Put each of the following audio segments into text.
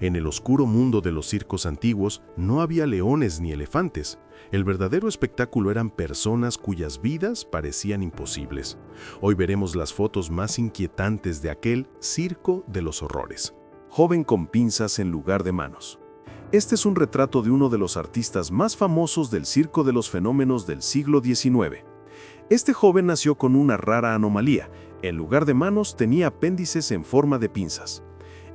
En el oscuro mundo de los circos antiguos no había leones ni elefantes. El verdadero espectáculo eran personas cuyas vidas parecían imposibles. Hoy veremos las fotos más inquietantes de aquel circo de los horrores. Joven con pinzas en lugar de manos. Este es un retrato de uno de los artistas más famosos del circo de los fenómenos del siglo XIX. Este joven nació con una rara anomalía. En lugar de manos tenía apéndices en forma de pinzas.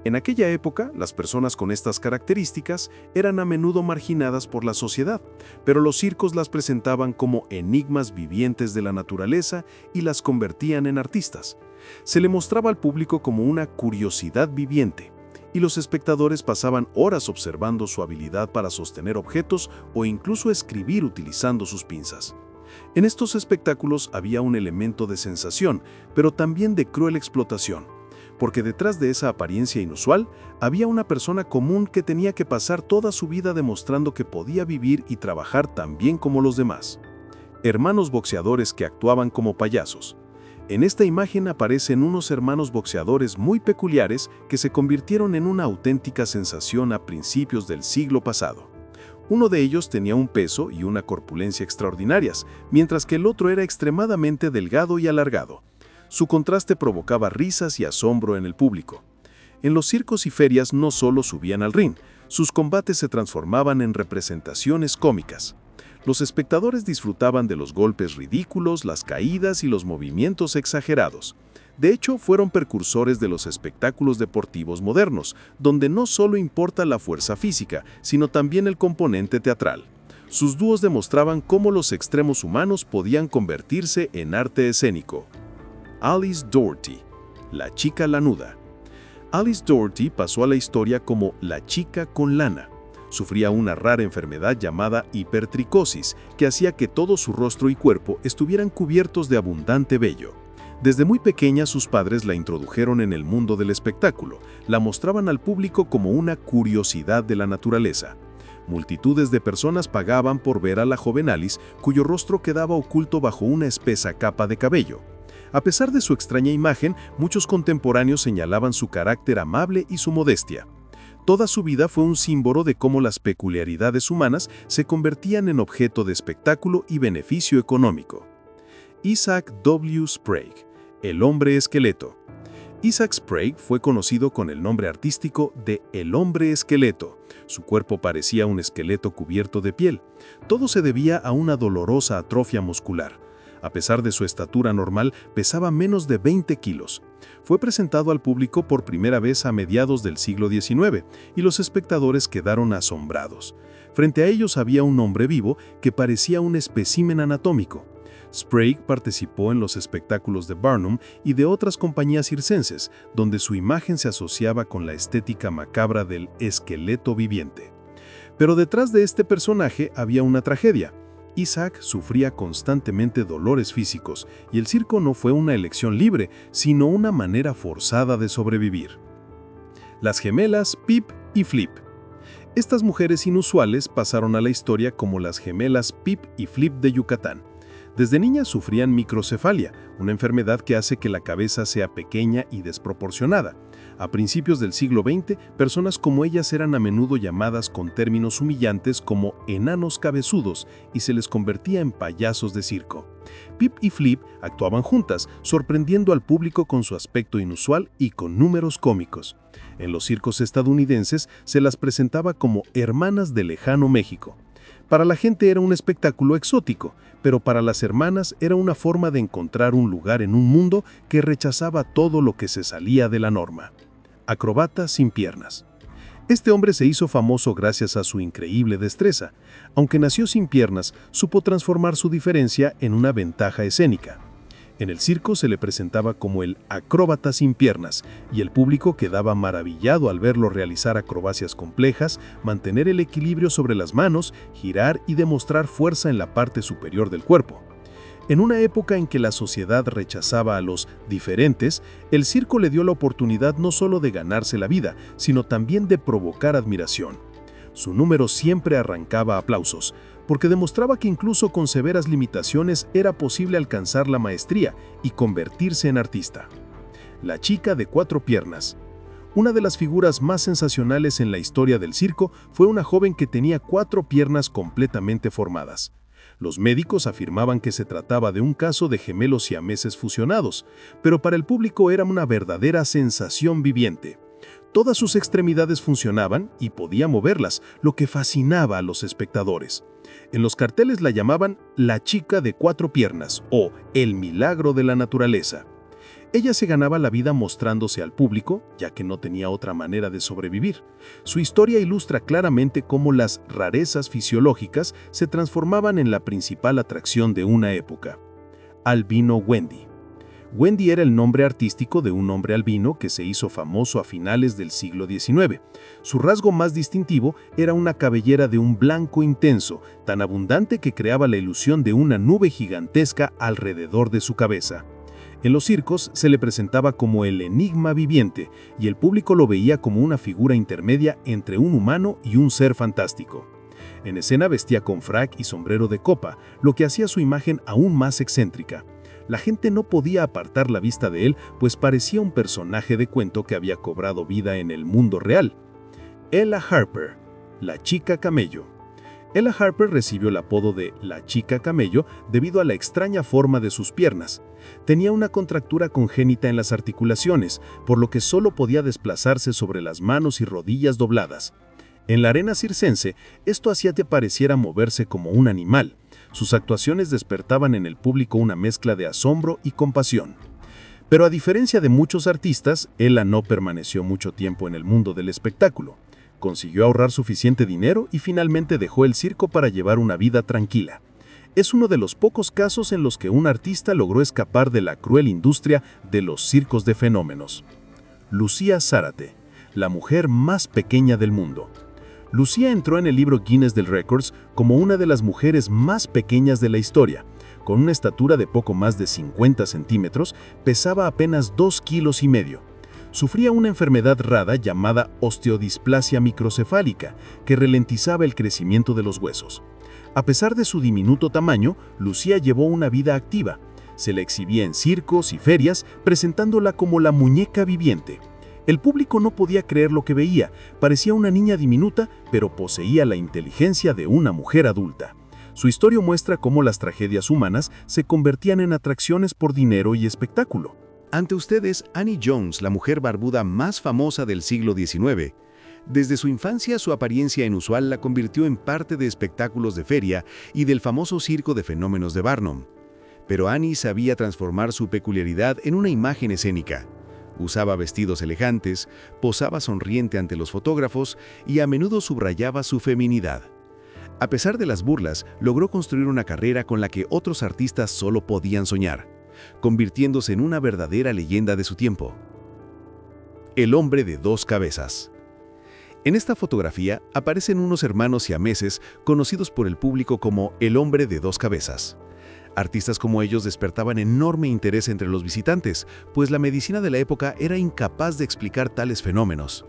En aquella época, las personas con estas características eran a menudo marginadas por la sociedad, pero los circos las presentaban como enigmas vivientes de la naturaleza y las convertían en artistas. Se le mostraba al público como una curiosidad viviente, y los espectadores pasaban horas observando su habilidad para sostener objetos o incluso escribir utilizando sus pinzas. En estos espectáculos había un elemento de sensación, pero también de cruel explotación, porque detrás de esa apariencia inusual había una persona común que tenía que pasar toda su vida demostrando que podía vivir y trabajar tan bien como los demás. Hermanos boxeadores que actuaban como payasos. En esta imagen aparecen unos hermanos boxeadores muy peculiares que se convirtieron en una auténtica sensación a principios del siglo pasado. Uno de ellos tenía un peso y una corpulencia extraordinarias, mientras que el otro era extremadamente delgado y alargado. Su contraste provocaba risas y asombro en el público. En los circos y ferias no solo subían al ring, sus combates se transformaban en representaciones cómicas. Los espectadores disfrutaban de los golpes ridículos, las caídas y los movimientos exagerados. De hecho, fueron precursores de los espectáculos deportivos modernos, donde no solo importa la fuerza física, sino también el componente teatral. Sus dúos demostraban cómo los extremos humanos podían convertirse en arte escénico. Alice Doherty, la chica lanuda. Alice Doherty pasó a la historia como la chica con lana. Sufría una rara enfermedad llamada hipertricosis, que hacía que todo su rostro y cuerpo estuvieran cubiertos de abundante vello. Desde muy pequeña sus padres la introdujeron en el mundo del espectáculo, la mostraban al público como una curiosidad de la naturaleza. Multitudes de personas pagaban por ver a la joven Alice, cuyo rostro quedaba oculto bajo una espesa capa de cabello. A pesar de su extraña imagen, muchos contemporáneos señalaban su carácter amable y su modestia. Toda su vida fue un símbolo de cómo las peculiaridades humanas se convertían en objeto de espectáculo y beneficio económico. Isaac W. Sprague, el hombre esqueleto. Isaac Sprague fue conocido con el nombre artístico de El hombre esqueleto. Su cuerpo parecía un esqueleto cubierto de piel. Todo se debía a una dolorosa atrofia muscular. A pesar de su estatura normal, pesaba menos de 20 kilos. Fue presentado al público por primera vez a mediados del siglo XIX, y los espectadores quedaron asombrados. Frente a ellos había un hombre vivo que parecía un espécimen anatómico. Sprague participó en los espectáculos de Barnum y de otras compañías circenses, donde su imagen se asociaba con la estética macabra del esqueleto viviente. Pero detrás de este personaje había una tragedia. Isaac sufría constantemente dolores físicos, y el circo no fue una elección libre, sino una manera forzada de sobrevivir. Las gemelas Pip y Flip. Estas mujeres inusuales pasaron a la historia como las gemelas Pip y Flip de Yucatán. Desde niñas sufrían microcefalia, una enfermedad que hace que la cabeza sea pequeña y desproporcionada. A principios del siglo XX, personas como ellas eran a menudo llamadas con términos humillantes como enanos cabezudos y se les convertía en payasos de circo. Pip y Flip actuaban juntas, sorprendiendo al público con su aspecto inusual y con números cómicos. En los circos estadounidenses se las presentaba como hermanas de lejano México. Para la gente era un espectáculo exótico, pero para las hermanas era una forma de encontrar un lugar en un mundo que rechazaba todo lo que se salía de la norma. Acrobata sin piernas. Este hombre se hizo famoso gracias a su increíble destreza. Aunque nació sin piernas, supo transformar su diferencia en una ventaja escénica. En el circo se le presentaba como el acróbata sin piernas, y el público quedaba maravillado al verlo realizar acrobacias complejas, mantener el equilibrio sobre las manos, girar y demostrar fuerza en la parte superior del cuerpo. En una época en que la sociedad rechazaba a los diferentes, el circo le dio la oportunidad no solo de ganarse la vida, sino también de provocar admiración. Su número siempre arrancaba aplausos, porque demostraba que incluso con severas limitaciones era posible alcanzar la maestría y convertirse en artista. La chica de 4 piernas. Una de las figuras más sensacionales en la historia del circo fue una joven que tenía 4 piernas completamente formadas. Los médicos afirmaban que se trataba de un caso de gemelos siameses fusionados, pero para el público era una verdadera sensación viviente. Todas sus extremidades funcionaban y podía moverlas, lo que fascinaba a los espectadores. En los carteles la llamaban la chica de 4 piernas o el milagro de la naturaleza. Ella se ganaba la vida mostrándose al público, ya que no tenía otra manera de sobrevivir. Su historia ilustra claramente cómo las rarezas fisiológicas se transformaban en la principal atracción de una época. Albino Wendy. Wendy era el nombre artístico de un hombre albino que se hizo famoso a finales del siglo XIX. Su rasgo más distintivo era una cabellera de un blanco intenso, tan abundante que creaba la ilusión de una nube gigantesca alrededor de su cabeza. En los circos se le presentaba como el enigma viviente y el público lo veía como una figura intermedia entre un humano y un ser fantástico. En escena vestía con frac y sombrero de copa, lo que hacía su imagen aún más excéntrica. La gente no podía apartar la vista de él, pues parecía un personaje de cuento que había cobrado vida en el mundo real. Ella Harper, la chica camello. Ella Harper recibió el apodo de la chica camello debido a la extraña forma de sus piernas. Tenía una contractura congénita en las articulaciones, por lo que solo podía desplazarse sobre las manos y rodillas dobladas. En la arena circense, esto hacía que pareciera moverse como un animal. Sus actuaciones despertaban en el público una mezcla de asombro y compasión. Pero a diferencia de muchos artistas, Ella no permaneció mucho tiempo en el mundo del espectáculo. Consiguió ahorrar suficiente dinero y finalmente dejó el circo para llevar una vida tranquila. Es uno de los pocos casos en los que un artista logró escapar de la cruel industria de los circos de fenómenos. Lucía Zárate, la mujer más pequeña del mundo. Lucía entró en el libro Guinness del Records como una de las mujeres más pequeñas de la historia. Con una estatura de poco más de 50 centímetros, pesaba apenas 2,5 kilos. Sufría una enfermedad rara llamada osteodisplasia microcefálica, que ralentizaba el crecimiento de los huesos. A pesar de su diminuto tamaño, Lucía llevó una vida activa. Se la exhibía en circos y ferias, presentándola como la muñeca viviente. El público no podía creer lo que veía. Parecía una niña diminuta, pero poseía la inteligencia de una mujer adulta. Su historia muestra cómo las tragedias humanas se convertían en atracciones por dinero y espectáculo. Ante ustedes, Annie Jones, la mujer barbuda más famosa del siglo XIX. Desde su infancia, su apariencia inusual la convirtió en parte de espectáculos de feria y del famoso circo de fenómenos de Barnum. Pero Annie sabía transformar su peculiaridad en una imagen escénica. Usaba vestidos elegantes, posaba sonriente ante los fotógrafos y a menudo subrayaba su feminidad. A pesar de las burlas, logró construir una carrera con la que otros artistas solo podían soñar, convirtiéndose en una verdadera leyenda de su tiempo. El hombre de 2 cabezas. En esta fotografía aparecen unos hermanos siameses conocidos por el público como el hombre de 2 cabezas. Artistas como ellos despertaban enorme interés entre los visitantes, pues la medicina de la época era incapaz de explicar tales fenómenos.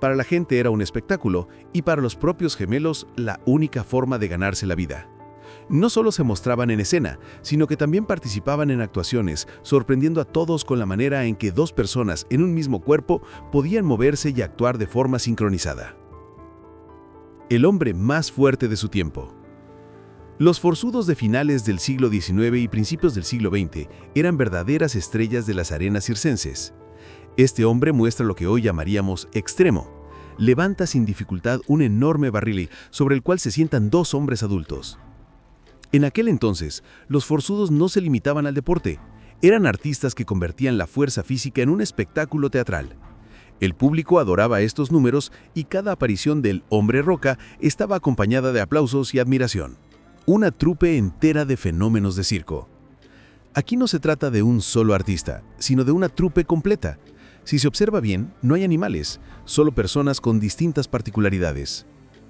Para la gente era un espectáculo y para los propios gemelos la única forma de ganarse la vida. No solo se mostraban en escena, sino que también participaban en actuaciones, sorprendiendo a todos con la manera en que 2 personas en un mismo cuerpo podían moverse y actuar de forma sincronizada. El hombre más fuerte de su tiempo. Los forzudos de finales del siglo XIX y principios del siglo XX eran verdaderas estrellas de las arenas circenses. Este hombre muestra lo que hoy llamaríamos extremo. Levanta sin dificultad un enorme barril sobre el cual se sientan 2 hombres adultos. En aquel entonces, los forzudos no se limitaban al deporte. Eran artistas que convertían la fuerza física en un espectáculo teatral. El público adoraba estos números y cada aparición del hombre roca estaba acompañada de aplausos y admiración. Una trupe entera de fenómenos de circo. Aquí no se trata de un solo artista, sino de una trupe completa. Si se observa bien, no hay animales, solo personas con distintas particularidades.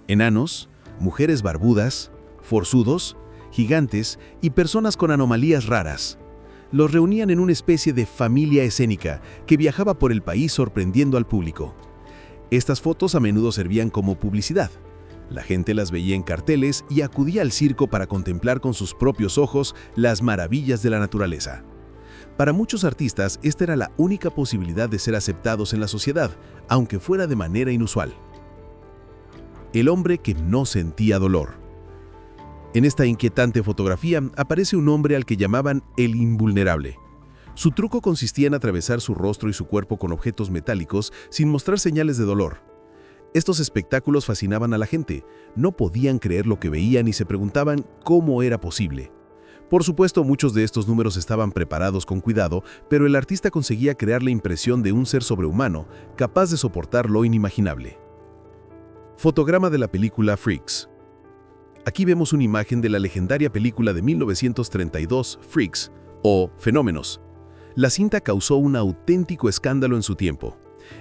Enanos, mujeres barbudas, forzudos, gigantes y personas con anomalías raras. Los reunían en una especie de familia escénica que viajaba por el país sorprendiendo al público. Estas fotos a menudo servían como publicidad. La gente las veía en carteles y acudía al circo para contemplar con sus propios ojos las maravillas de la naturaleza. Para muchos artistas, esta era la única posibilidad de ser aceptados en la sociedad, aunque fuera de manera inusual. El hombre que no sentía dolor. En esta inquietante fotografía aparece un hombre al que llamaban el invulnerable. Su truco consistía en atravesar su rostro y su cuerpo con objetos metálicos sin mostrar señales de dolor. Estos espectáculos fascinaban a la gente, no podían creer lo que veían y se preguntaban cómo era posible. Por supuesto, muchos de estos números estaban preparados con cuidado, pero el artista conseguía crear la impresión de un ser sobrehumano, capaz de soportar lo inimaginable. Fotograma de la película Freaks. Aquí vemos una imagen de la legendaria película de 1932, Freaks, o Fenómenos. La cinta causó un auténtico escándalo en su tiempo.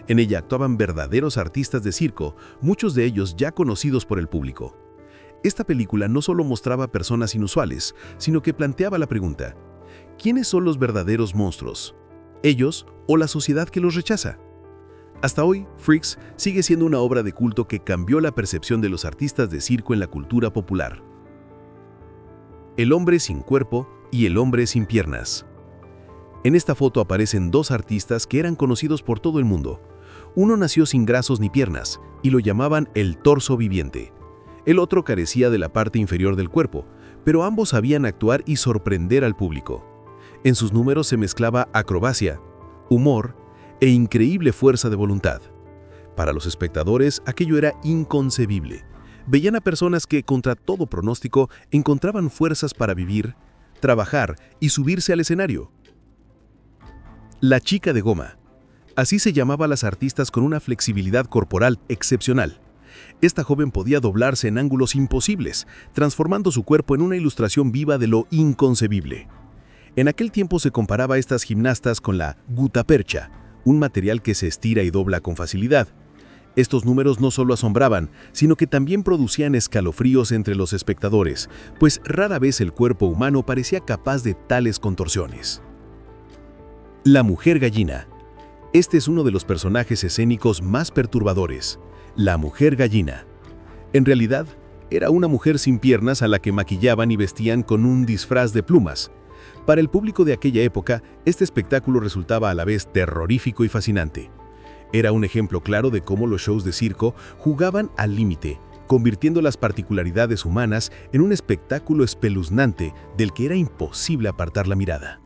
En ella actuaban verdaderos artistas de circo, muchos de ellos ya conocidos por el público. Esta película no solo mostraba personas inusuales, sino que planteaba la pregunta: ¿quiénes son los verdaderos monstruos? ¿Ellos o la sociedad que los rechaza? Hasta hoy, Freaks sigue siendo una obra de culto que cambió la percepción de los artistas de circo en la cultura popular. El hombre sin cuerpo y el hombre sin piernas. En esta foto aparecen dos artistas que eran conocidos por todo el mundo. Uno nació sin brazos ni piernas y lo llamaban el torso viviente. El otro carecía de la parte inferior del cuerpo, pero ambos sabían actuar y sorprender al público. En sus números se mezclaba acrobacia, humor e increíble fuerza de voluntad. Para los espectadores, aquello era inconcebible. Veían a personas que, contra todo pronóstico, encontraban fuerzas para vivir, trabajar y subirse al escenario. La chica de goma. Así se llamaba a las artistas con una flexibilidad corporal excepcional. Esta joven podía doblarse en ángulos imposibles, transformando su cuerpo en una ilustración viva de lo inconcebible. En aquel tiempo se comparaba a estas gimnastas con la gutapercha, un material que se estira y dobla con facilidad. Estos números no solo asombraban, sino que también producían escalofríos entre los espectadores, pues rara vez el cuerpo humano parecía capaz de tales contorsiones. La mujer gallina. Este es uno de los personajes escénicos más perturbadores, la mujer gallina. En realidad, era una mujer sin piernas a la que maquillaban y vestían con un disfraz de plumas. Para el público de aquella época, este espectáculo resultaba a la vez terrorífico y fascinante. Era un ejemplo claro de cómo los shows de circo jugaban al límite, convirtiendo las particularidades humanas en un espectáculo espeluznante del que era imposible apartar la mirada.